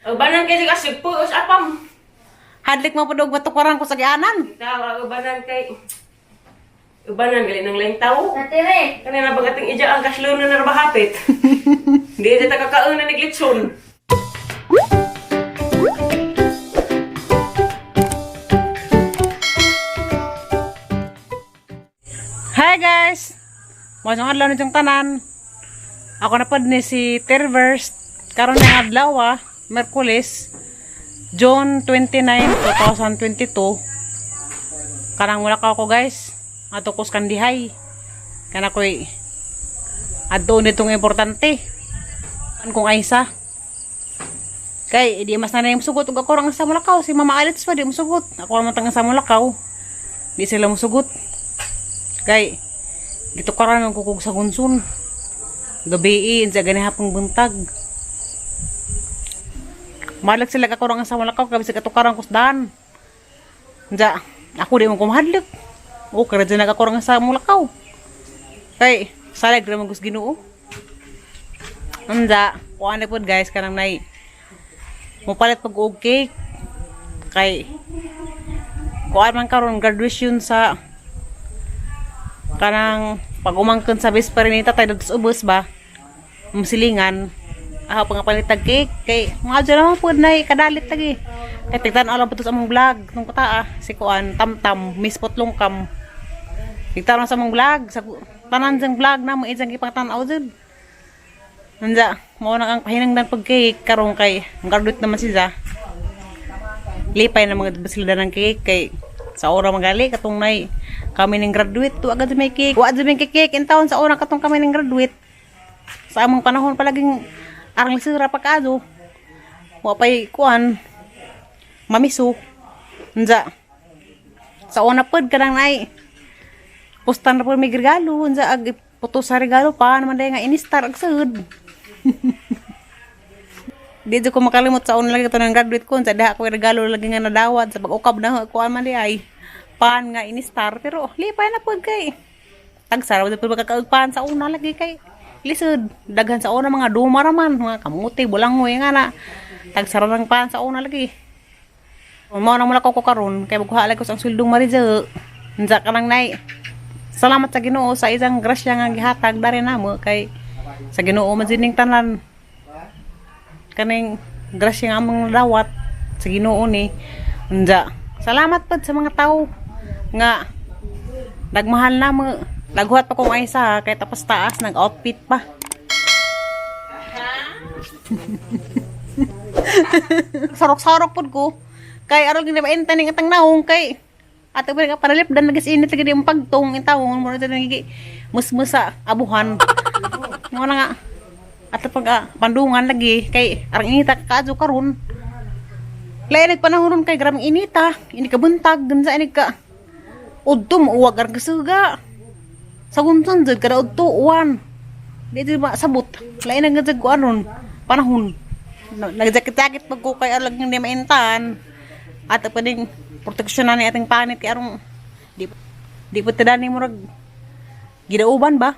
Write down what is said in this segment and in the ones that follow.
Ubanan kay kasi puos apam. Hadlik mo padog matukuran ko sa gianan. Tawa ubanan kay ubanan gali nang laing tao. Tatire. Kanina bagating ija ang kaslunan na rabahapit. Di ita kakakaon na niglitson. Hi guys! Masang adlaw na diyang tanan. Ako na pod ni si Terverse. Karon nga adlaw Merkulis, June 29, 2022. Kanang wala ka ako guys. Ato kus kandihay. Kana ko'y adto nitong importante. An kong aysa. Kay, di mas na yung sugot. Ug ako rang sa Mulakaw. Si Mama Alits pa, di mo sugot. Ako naman tanga sa Mulakaw. Di sila mo sugot. Kay, dito ka rin ang kukug sa gunsun. Gabiin, sa ganihapong buntag. Malag sila ako rang sa Mulakaw. Kabi sa katukarang kusdan. Diya, ako di mo kumahadlik. O, kaya dyan ako rang sa Mulakaw. Kay, salag rin mag Ginoo. Diya, kuhaan na po guys, kanang nai. Mupalit pag-og cake. Kay, kuhaan man karon graduation sa kanang pag-umangkon sa bisparinita tayo dito sa ubos ba? Musilingan. Ako pangapalitag cake. Kay, mga dyan naman po na kadalit lagi. Kay, tigtan alam po ito sa among vlog. Nung kata si kuhaan, tam-tam, Miss Putlongkam. Tigtan sa among vlog. Sa tanan dyan vlog na, mga idyang ipangtanaw dyan. Nanda, mo nang ang pahinangdan pag cake karong kay ang graduate naman siya. Lipay na mga sila ng cake kay sa ora magali katong nay kami ning graduate to agad may cake. Wa adto may cake in taon sa ora katong kami ning graduate. Sa among panahon palaging arang sira pa kaado. Wa pay kuan mamiso. Nanda. Sa una pod kanang nay postan na pod may regalo nanda ag puto sa regalo pa naman day nga inistar ag sud. Dito ko makalimot sa una lagi ito ng graduate ko. Sa diha ko regalo lagi nga nadawad. Sa pag-ukab na ko man di ay pan nga ini-star. Pero lipay na po kay tagsaraw. Dapat magkakaugpan sa una lagi kay lisod. Daghan sa una mga duma raman. Mga kamuti, bulangoy nga na. Tagsaraw ng pan sa una lagi. Mao na mula ko karon kay magkuhalay ko sa suldong mariza. Nza ka lang nay. Salamat sa Ginoo sa isang grasya nga gihatag dari namo kay sa Ginoo man sining tanan kaning grasya nga among dawat sa Ginoo ni. Unda salamat pud sa mga tawo nga nagmahal na mo. Laghuat pa kong aysa kay tapos taas nag outfit pa. Sarok-sarok pud ko kay aron gid ba entaning atang naong kay ato ba nga panalip dan nagas-init lagi di pagtong intawon mo na nagi musmusa abuhan. Mo na nga ato pag pandungan lagi kay arang inita kaadto karon. Lain panahon kay graming inita, ini ka buntag gansa ini ka udto uwag ar kasuga. Sa gunson jud kada udto uwan. Di ba sabot. Lain ang gajag ko aron panahon. Nagjakit-jakit pag ko kay alag hindi maintan. Ato pa ding proteksyon na ni ating panit kay arong di pa tadani mo rag gidauban ba?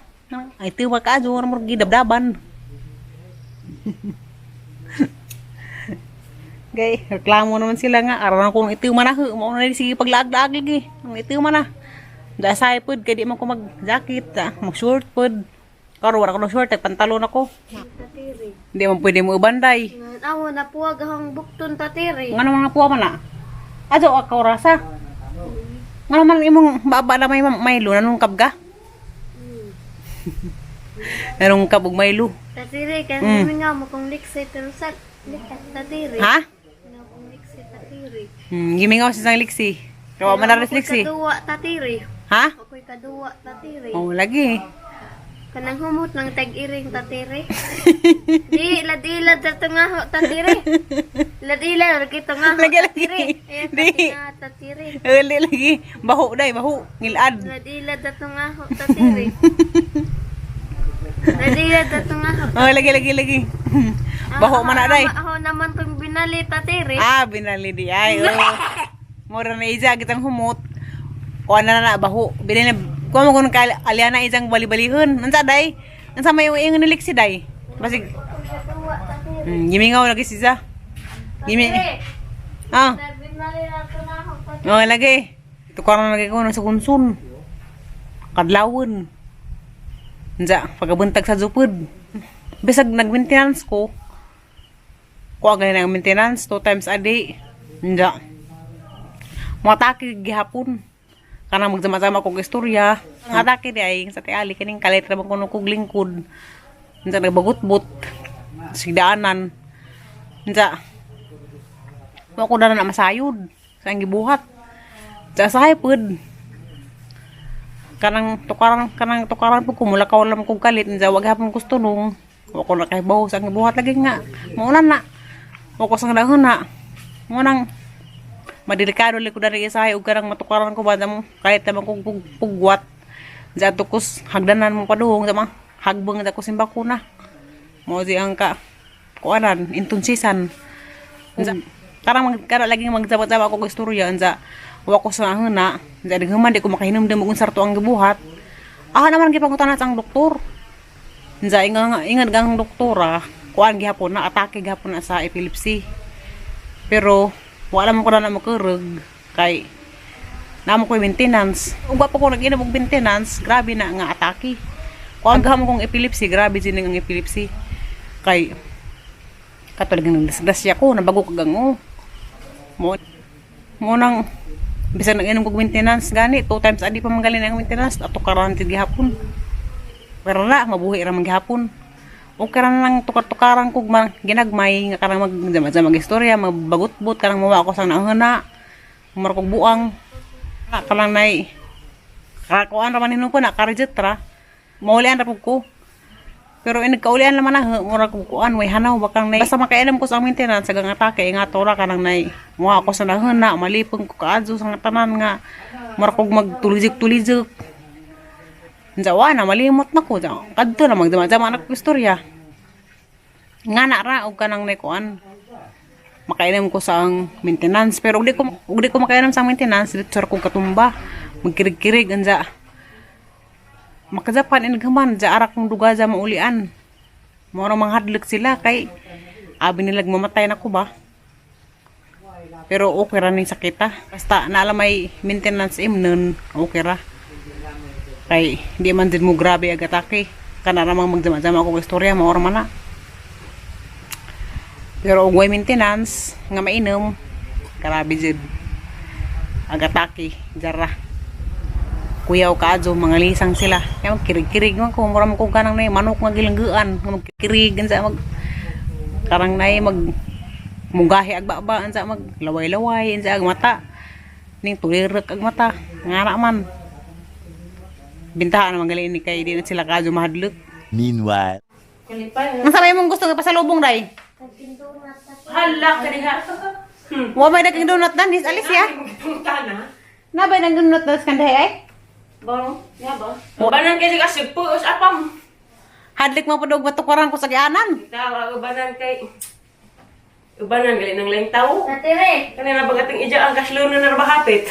Ay tiwa ka ajo mo gidabdaban. Gay, reklamo naman sila nga aron kung itiw man na mo na sige paglaag-laag lagi. Ang itiw man na. Dasay pud kay di man ko mag-jacket, mag-short pud. Karon wala ko ng short, pantalon ako. Tatire. Hindi man pwede mo ubanday. Awo na puwag ang bukton tatire. Ngano mga puwa man na? Ajo ka orasa. Ngano man imong baba na may Milo nanungkab ka? Nanungkab og Milo. Tatire kay nga mo kung liksi pero sa likat tatire. Ha? Nga kung liksi tatire. Gimingaw sa isang liksi. Kawa man na liksi. Kaduwa tatire. Ha? Ako'y kaduwa tatire. Oh, lagi. Kanang humot ng tag-iring tatire. Di, ladila dato nga ho tatire. Ladila, kita nga ho Lagi. tatire. Di. Nga tatire. Uli lagi. Baho day, baho. Ngilad. Ladila dato nga ho tatire. Ladila dato nga ho. Oh, lagi. Baho man na day. Ako naman kung binali tatire. Ah, binali di ay. Oh. Mura na isa kitang humot. O na baho. Binili kuha mo kung aliana isang bali-balihon. Nansa day? Nansa may yung niliksi day? Basig. Kaduwa tatire. Gimingaw lagi siya. Gimi. Tatiri. Ah. Nabinali na tunahok tatiri. Oh, lagi. Tukaran lagi ko sa kunsun. Kadlawon. Nja, pagabuntag sa jupud. Bisag nag-maintenance ko. Kuha ganyan ang maintenance 2 times a day. Nja. Mga atake gihapon. Kanang magsama-sama kong istorya. Ang atake di ay sa tiali kaning kalit ra bang kuno kog lingkod. Nja nagbagut-but. Sigdaanan. Nja. Wa ko na masayod sa ang gibuhat. Nja sahay pud. Kanang tukaran po kumulakaw lang kong kalit. Nja wag hapon ko tunong. Wa ko na kay bawo sa ang gibuhat lagi nga. Maulan na. Wa ko sang dahon na. Ngunang madelikado liko dari isahay ug karang matukaran ko ba mo kahit naman kong pugwat. Nja tukos hagdanan mo paduhong sa mga hagbang da ko simbakuna. Mo di ang ka kuanan intunsisan. Nja karang lagi magjabat-jabat ako og istorya nja wa ko sa huna. Nja dighuman di ko makahinumdum og unsar to ang gibuhat. Naman gipangutan ang doktor. Nja ingat gang doktora kuan gihapon na atake gihapon na sa epilepsy. Pero wala mo ko na makurug kay namo ko maintenance. Ug pa ko nag-inom og maintenance, grabe na nga atake. Kuan gaham kong epilepsy, grabe din ang epilepsy. Kay katulag ng disgrasya ko nabago kag ang mo nang bisan nag-inom kog maintenance gani 2 times a day pa manggalin ang maintenance ato karon gihapon. Pero na mabuhi ra man gihapon. O karang lang tukar-tukaran kog ginagmay nga karang mag-istorya, magbagut-but karang mawa ko sang naahana. Umar kog buang. Karang nay kakuan ra man hinuon ko na karejetra. Maulian ra pug ko. Pero nagkaulian naman na mura kog kuan way hanaw bakang nay. Basta makainom ko sa maintenance sa gang atake nga tora kanang nay mawa ko sa naahana, malipong ko kaadto sa tanan nga mura kog magtulijik-tulijik. Jawa na malimot na ko ja. Kadto na magdama-dama na ko istorya. Nga na ra og kanang naikuan. Makainom ko sa ang maintenance pero ug di ko makainom sa maintenance dito ko katumba. Magkirig-kirig anja. Makajapan inighaman ja ara kong duga ja maulian. Mao ra manghadlok sila kay abi nila mamatay na ko ba. Pero okay ra ning sakita. Basta naala may maintenance imnon okay ra. Kay di man din mo grabe ag atake kana ramang magdama-dama ako istorya mao man na. Pero og way maintenance nga mainom grabe jud ag atake jara kuyaw kaadto mga lisang sila kay magkirig-kirig man ko mura man ko kanang nay manok nga gilanggaan nga magkirig sa mag karang nay mag mugahi ag baba sa mag laway-laway sa ag mata ning tulirek ag mata ngana man. Bintahan naman galing ni kay di na sila kadyo mahadlok. Meanwhile. Ang sabay mong gusto nga pasalubong day? Hala ka diha. Wa may dagang donut dan dis alis ya. Punta na. Na bay nang donut dan kanday ay? Baro, ya ba? Ubanan kay kasi po us apam. Hadlik mo padog batukaran ko sa gianan. Tawa ubanan kay ubanan gali nang laing tao. Tatiri. Kanina bagating ija ang kaslo na narbahapit.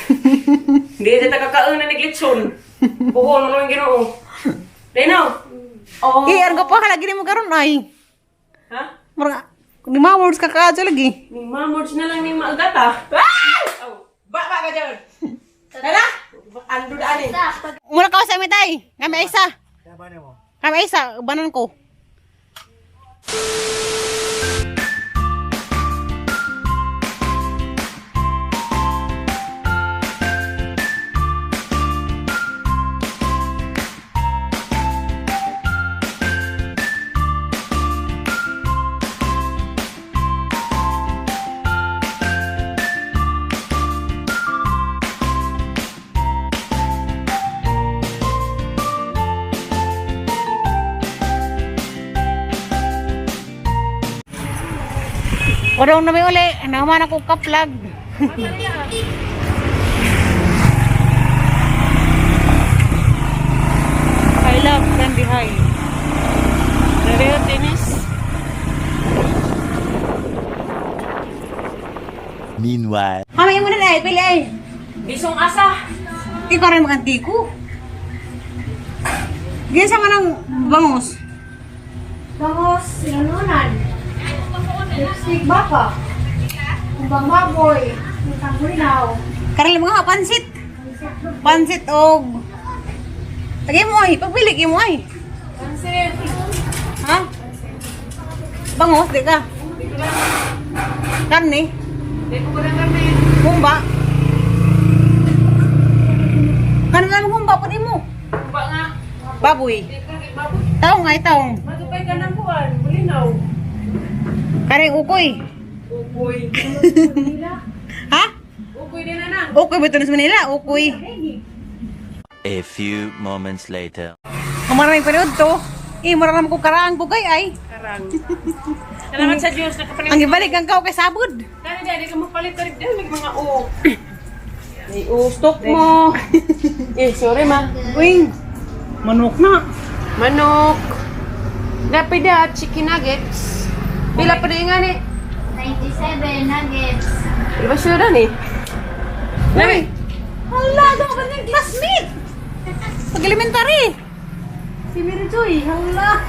Di ita kakaon na niglitson. Buhon mo ng Ginoo. Dino. Oh. Argo pa lagi mo karon ay. Ha? Mura ni words ka kaadto lagi. Ni mamods na lang ni maagata. Oh, ba ka diyan. Dala? Ando daan eh. Mura ka sa mitay. Kami isa. Kami isa banan ko. Orong na may uli, naman ako kaplag. I love Candy High. Dario Tennis. Meanwhile. Hamay mo na ay, pili ay. Bisong asa. Ikaw rin maganti ko. Ganyan sama ng bangus. Bangos, sinunan. Lipstick baka. Kumbang baboy. Isang bulinaw. Karil mga pansit. Pansit og. Tagay mo ay, pagpili mo ay. Pansit. Ha? Bangos, di ka? Karne? Di ko ba kami? Humba? Kanon lang humba pa di mo? Ba nga. Baboy. Di ko di baboy. Taong nga itaong. Matupay ka ng buwan. Bulinaw. Karing ukoy. Ukoy. Ha? Ukoy din na. Ukoy ba ito sa Manila? Ukoy. A few moments later. Kumaraming panood to. Mararam ko karaang bugay ay. Karang. Salamat sa Diyos. Nakapalit. Ang ibalik ang kao kay sabod. Kaya di ka mapalit ka rin. May mga o. Ay, stop mo. Sorry ma. Wing. Manok na. Manok. Dapat da chicken nuggets. Pila pa rin nga ni. 97 nuggets. Diba sure ni? Nabi. Hala, daw ba niyang classmate? Pag-elementary. Si Mary Joy, hala.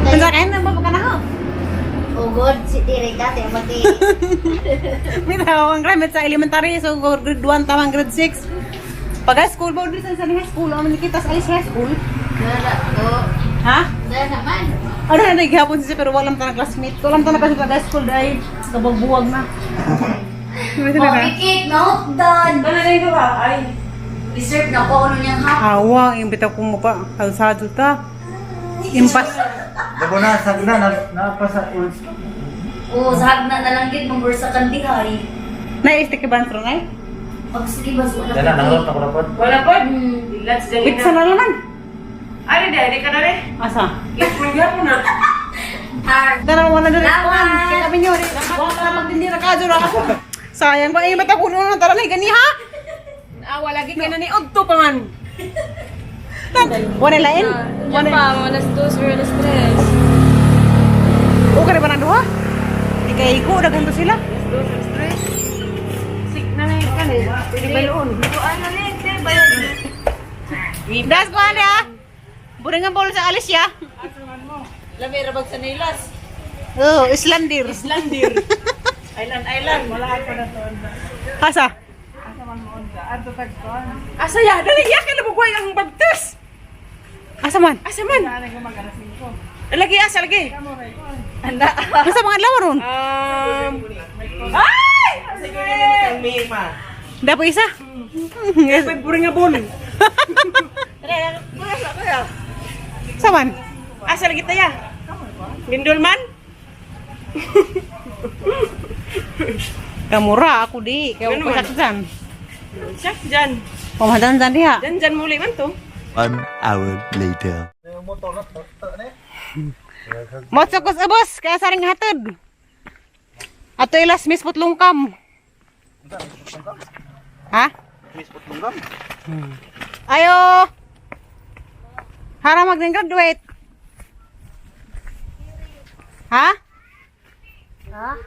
Pensa kain na ba ka na ho? Ugod si Tiri ka, te mati. May tawag ang grammar sa elementary, so grade 1 tawang grade 6. Pag high school, ba sa high school, amin kita sa high school. Dara to. Ha? Dara naman. Ano na naghihapon siya pero walang tanang classmate. Walang tanang kasi pag high school dahil kabagbuwag na. Oh, ikik, no? Done. Ano na ito ba? Ay. Dessert na ko, ano niyang hap. Awa, yung bitaw kong mapa. Kalsado ta. Impas. Dabo na, sagna, napasa uls. Oo, sa hagna na lang din, mong sa kandihay. Nai-stick ba ang ay? Pag silibas mo na. Dala, nangalot ako dapat. Wala po. Let's dali Pizza na. na naman. Ay, di ka na rin. Asa? Ipunga ko na. Dalawa na dali. Salamat. Kaya kami nyo rin. Huwag ka magdindira ka dyan ako. Sayang ba? Ay, mata ko noon. Tara na, gani ha? Awa lagi ka na ni Odto pa man. Wane lain? Yan pa, alas 2 or alas 3. O ka rin ba na doha? Ika-iko, dagan to sila. Sik na na yung kanin. Pwede ba yun? Ano rin, te, bayad. Das ko ane ha? Buringan bol sa Alicia. Lamira bag sa nilas. Oh, Islandir. Landir. Island. Wala ako na to. Asa? Asa ya? Dali ya ka na bugway ang bagtas. Asa man? Asa man? Lagi asa lagi. Anda. Asa mga lawan ron? Ay! Sige. Dapo isa? May buring nga bol. Asa man? Asa lagi tayo? Gindol man? Kamura ako di. Kaya Ganun ko man. saksan. Siya, dyan. Pamadan dyan diha. Dyan muli man to. 1 hour later. Motsokos abos, kaya saring hatod. Ato ilas mispot lungkam. Ha? Mispot lunggam. Ayo. Hara mag-graduate. Ha?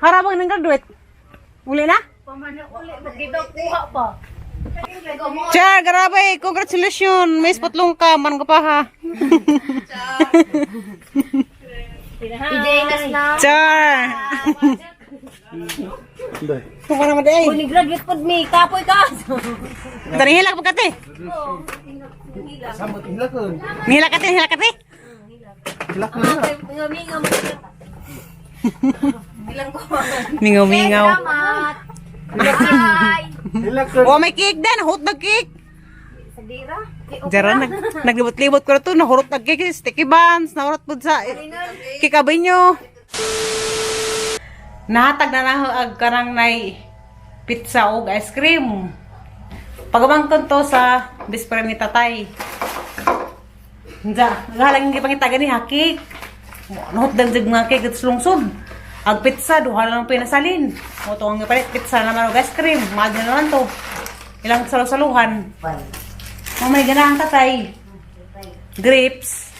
Hara mag-graduate. Uli na? Char, grabe. Congratulations. May spot lungkam. Manong ka pa ha? Iday na. Char. Kung naman day. Graduate po mi, kapoy ka. Dari hilak pagkati. Samot hilakon. Hilak kati, hilak kati. Hilakon na. Mingaw-mingaw mo. Ilang ko. Mingaw-mingaw. Salamat. Bye. Hilakon. Oh, may cake din. Hotdog cake. Sadira. Diyan, naglibot-libot ko na ito. Nahurot na cake. Sticky buns. Nahurot po sa kikabay nyo. Nahatag na lang ang karang nay pizza o ice cream. Pagabangkon to sa bispera ni tatay. Diyan, naghalang hindi pangitagan ni cake. Nahutdag jag mga cake at lungsod. Ang pizza, duha lang pinasalin. O ito ang palit pizza naman o ice cream. Mahal na naman to. Ilang salusaluhan. Mamay ganahan tatay. Grapes.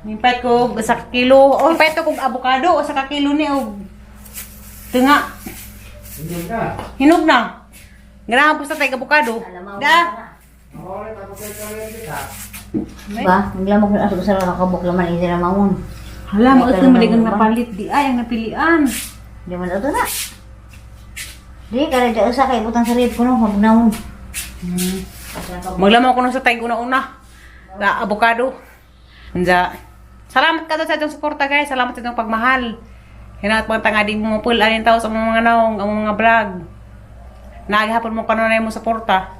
Nimpay ko sa kilo. O nimpay ko kong avocado. O sa kakilo ni o. Ito nga. Hinog na. Ganahan po sa tayo avocado. Da. Ba, maglamok na sa nakabok laman isa na maun. Hala, maot na maligang napalit. Di ay, ang napilian. Di man ito na. Di, kaya di usa kay butang sarip ko no, magnaon. Maglamaw ko nung sa tayong una-una. Na avocado. Anja. Salamat ka sa itong suporta guys. Salamat sa itong pagmahal. Hinaat mga tangadi mo pul anin tao sa mga naong, ang mga vlog. Nagihapon mo kanunay mo suporta.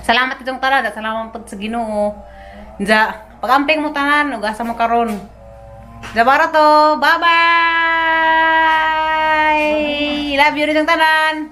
Salamat itong talaga. Salamat po sa Ginoo. Anja. Pag-amping mo tanan, ug-asa mo karon. Jabara to. Bye-bye! Love you rin yung tanan.